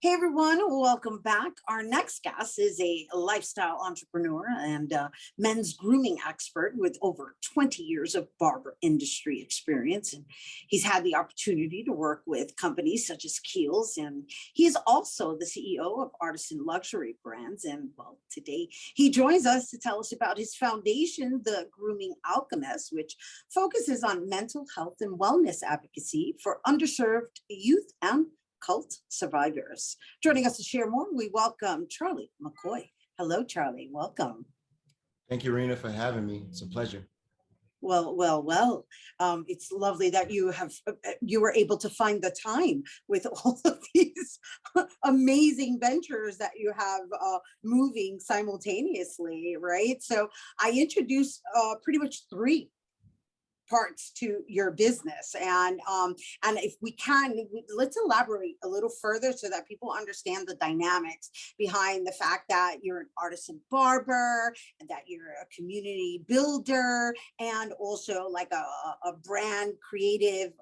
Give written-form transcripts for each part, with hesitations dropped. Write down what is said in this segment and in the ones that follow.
Hey everyone, welcome back. Our next guest is a lifestyle entrepreneur and men's grooming expert with over 20 years of barber industry experience. And he's had the opportunity to work with companies such as Kiehl's, and he is also the CEO of Artisan luxury brands. And well, today he joins us to tell us about his foundation, the Grooming Alchemist, which focuses on mental health and wellness advocacy for underserved youth and cult survivors. Joining us to share more, we welcome Charlie McCoy. Hello, Charlie. Welcome. Thank you, Rhina, for having me. It's a pleasure. Well. It's lovely that you were able to find the time with all of these amazing ventures that you have moving simultaneously, right? So I introduced pretty much three parts to your business, and if we can, let's elaborate a little further so that people understand the dynamics behind the fact that you're an artisan barber and that you're a community builder and also like a brand creative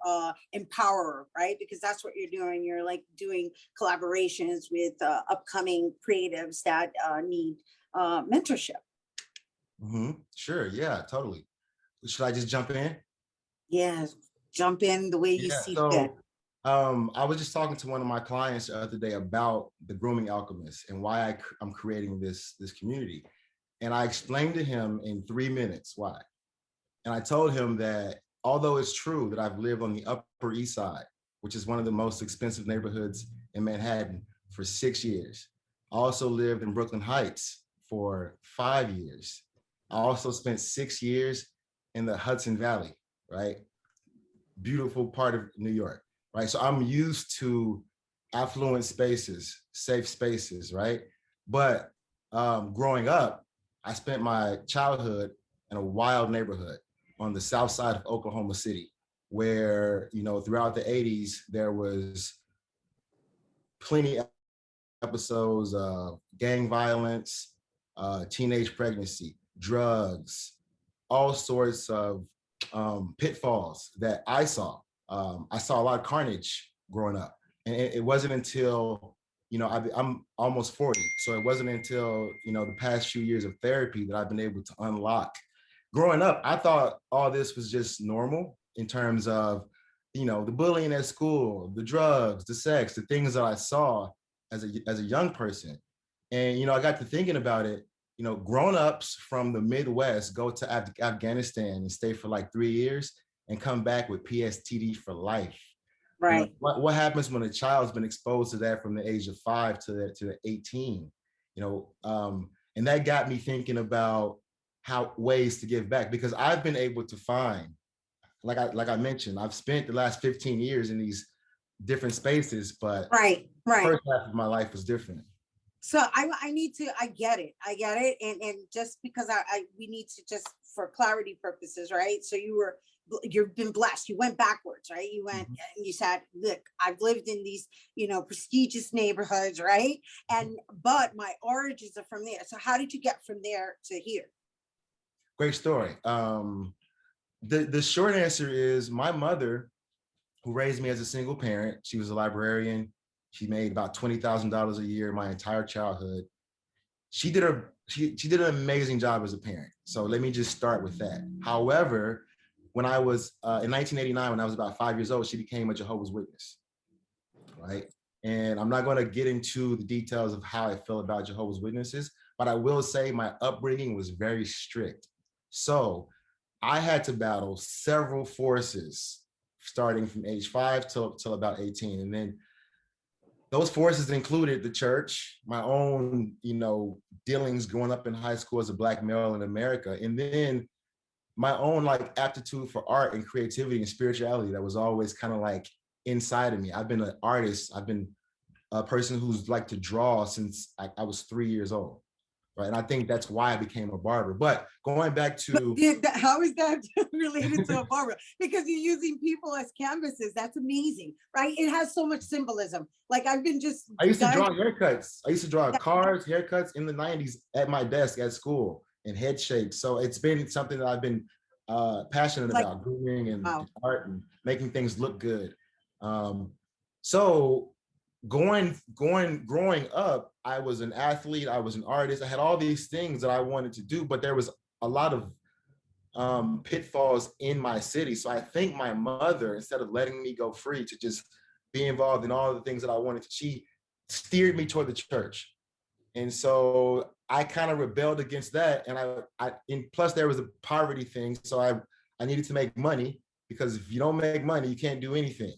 empowerer, right? Because that's what you're doing. You're like doing collaborations with upcoming creatives that need mentorship. Sure, yeah, totally. Should I just jump in? Yeah, jump in the way you see fit. I was just talking to one of my clients the other day about the Grooming Alchemist and why I'm creating this community. And I explained to him in 3 minutes why. And I told him that although it's true that I've lived on the Upper East Side, which is one of the most expensive neighborhoods in Manhattan, for 6 years. I also lived in Brooklyn Heights for 5 years. I also spent 6 years in the Hudson Valley, right? Beautiful part of New York, right? So I'm used to affluent spaces, safe spaces, right? But growing up, I spent my childhood in a wild neighborhood on the south side of Oklahoma City, where, you know, throughout the 80s, there was plenty of episodes of gang violence, teenage pregnancy, drugs, all sorts of pitfalls that I saw. I saw a lot of carnage growing up. And it wasn't until, you know, I'm almost 40. So it wasn't until, you know, the past few years of therapy that I've been able to unlock. Growing up, I thought all this was just normal in terms of, you know, the bullying at school, the drugs, the sex, the things that I saw as a young person. And, you know, I got to thinking about it. You know, grown-ups from the Midwest go to Afghanistan and stay for like 3 years and come back with PTSD for life. Right. You know, what happens when a child's been exposed to that from the age of 5 to 18? You know, and that got me thinking about how ways to give back, because I've been able to find, like I mentioned, I've spent the last 15 years in these different spaces, but right. The first half of my life was different. So I get it. And just because we need to, just for clarity purposes, right? So you've been blessed. You went backwards, right? You went and you said, look, I've lived in these, you know, prestigious neighborhoods, right? But my origins are from there. So how did you get from there to here? Great story. The short answer is my mother, who raised me as a single parent, she was a librarian. She made about $20,000 a year my entire childhood. She did an amazing job as a parent. So let me just start with that. However, when I was in 1989, when I was about 5 years old, she became a Jehovah's Witness, right? And I'm not going to get into the details of how I feel about Jehovah's Witnesses, but I will say my upbringing was very strict. So I had to battle several forces starting from age 5 till about 18. And then those forces included the church, my own, you know, dealings growing up in high school as a Black male in America, and then my own like aptitude for art and creativity and spirituality that was always kind of like inside of me. I've been an artist. I've been a person who's liked to draw since I was 3 years old. Right. And I think that's why I became a barber. But going back to how is that related to a barber? Because you're using people as canvases. That's amazing, right? It has so much symbolism. Like I used to draw haircuts. I used to draw cars, haircuts in the 90s at my desk at school and head shapes. So it's been something that I've been passionate about, grooming and art and making things look good. So growing up, I was an athlete, I was an artist, I had all these things that I wanted to do, but there was a lot of pitfalls in my city. So I think my mother, instead of letting me go free to just be involved in all the things that I wanted to, she steered me toward the church. And so I kind of rebelled against that. And and plus there was a poverty thing. So I needed to make money, because if you don't make money, you can't do anything.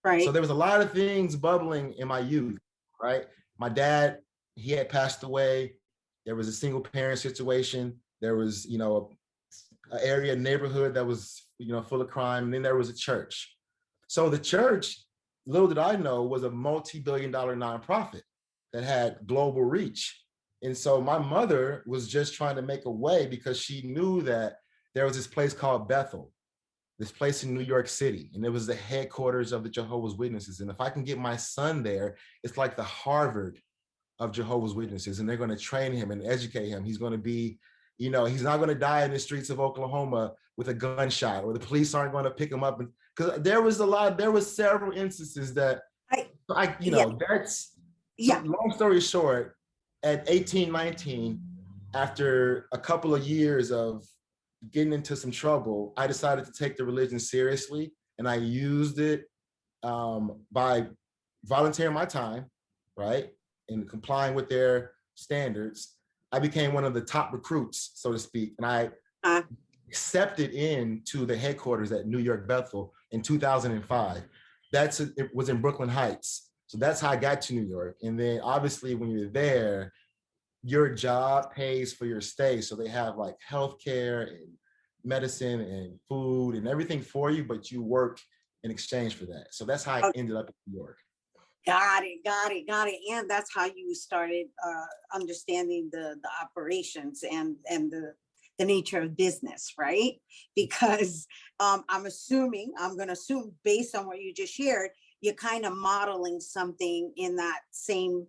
So Right. there was a lot of things bubbling in my youth, right? My dad, he had passed away. There was a single parent situation. There was, an area neighborhood that was, full of crime. And then there was a church. So the church, little did I know, was a multi-billion-dollar nonprofit that had global reach. And so my mother was just trying to make a way, because she knew that there was this place called Bethel, this place in New York City, and it was the headquarters of the Jehovah's Witnesses. And if I can get my son there, it's like the Harvard of Jehovah's Witnesses, and they're going to train him and educate him. He's going to be, he's not going to die in the streets of Oklahoma with a gunshot, or the police aren't going to pick him up. Because there was several instances that Yeah. that's, Yeah. long story short, at 18, 19, after a couple of years of getting into some trouble, I decided to take the religion seriously, and I used it by volunteering my time, right, and complying with their standards. I became one of the top recruits, so to speak, and I accepted into the headquarters at New York Bethel in 2005. It was in Brooklyn Heights. So that's how I got to New York. And then obviously when you're there, your job pays for your stay. So they have like healthcare and medicine and food and everything for you, but you work in exchange for that. So that's how I ended up in New York. Got it. And that's how you started understanding the operations and the nature of business, right? Because I'm going to assume based on what you just shared, you're kind of modeling something in that same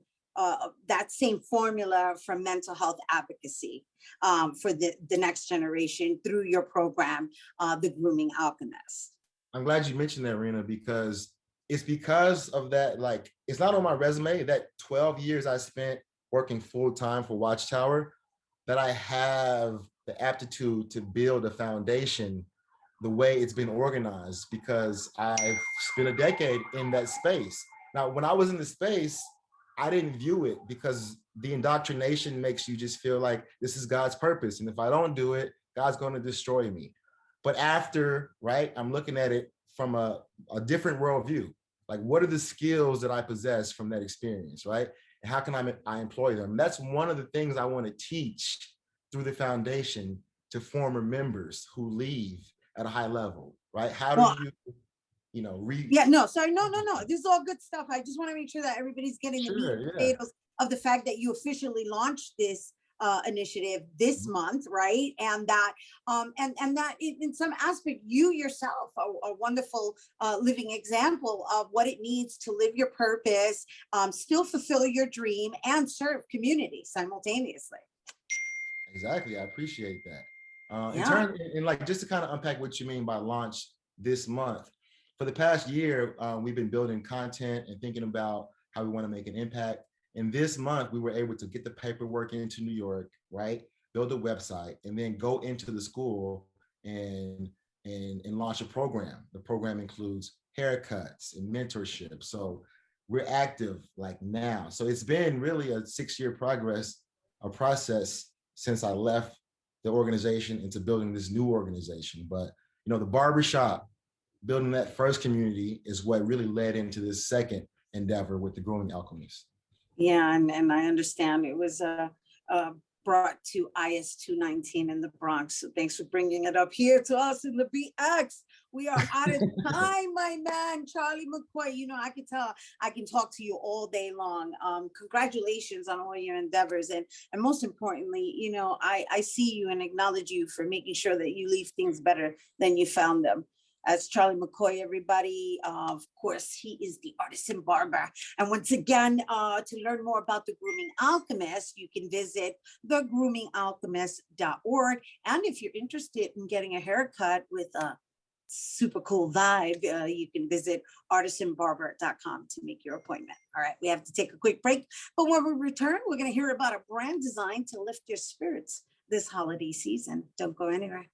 formula for mental health advocacy for the next generation through your program, the Grooming Alchemist. I'm glad you mentioned that, Rhina, because it's because of that. Like, it's not on my resume, that 12 years I spent working full time for Watchtower, that I have the aptitude to build a foundation the way it's been organized, because I've spent a decade in that space. Now, when I was in the space, I didn't view it, because the indoctrination makes you just feel like this is God's purpose. And if I don't do it, God's going to destroy me. But after, right, I'm looking at it from a different worldview. Like, what are the skills that I possess from that experience, right? And how can I employ them? And that's one of the things I want to teach through the foundation to former members who leave at a high level, right? How do you, Yeah, no, sorry, no. This is all good stuff. I just want to make sure that everybody's getting the meat and potatoes of the fact that you officially launched this initiative this month, right? And that and that in some aspect, you yourself are a wonderful living example of what it needs to live your purpose, still fulfill your dream, and serve community simultaneously. Exactly, I appreciate that. Yeah. Like, just to kind of unpack what you mean by launch this month. For the past year, we've been building content and thinking about how we want to make an impact. And this month, we were able to get the paperwork into New York, right? Build a website, and then go into the school and launch a program. The program includes haircuts and mentorship. So we're active like now. So it's been really a 6-year process since I left the organization into building this new organization. But the barbershop, building that first community, is what really led into this second endeavor with the Grooming Alchemist. Yeah, and I understand it was brought to IS 219 in the Bronx. So thanks for bringing it up here to us in the BX. We are out of time, my man, Charlie McCoy. I can tell I can talk to you all day long. Congratulations on all your endeavors. And most importantly, I see you and acknowledge you for making sure that you leave things better than you found them. That's Charlie McCoy, everybody. Of course, he is the Artisan Barber. And once again, to learn more about the Grooming Alchemist, you can visit thegroomingalchemist.org. And if you're interested in getting a haircut with a super cool vibe, you can visit artisanbarber.com to make your appointment. All right, we have to take a quick break, but when we return, we're going to hear about a brand design to lift your spirits this holiday season. Don't go anywhere.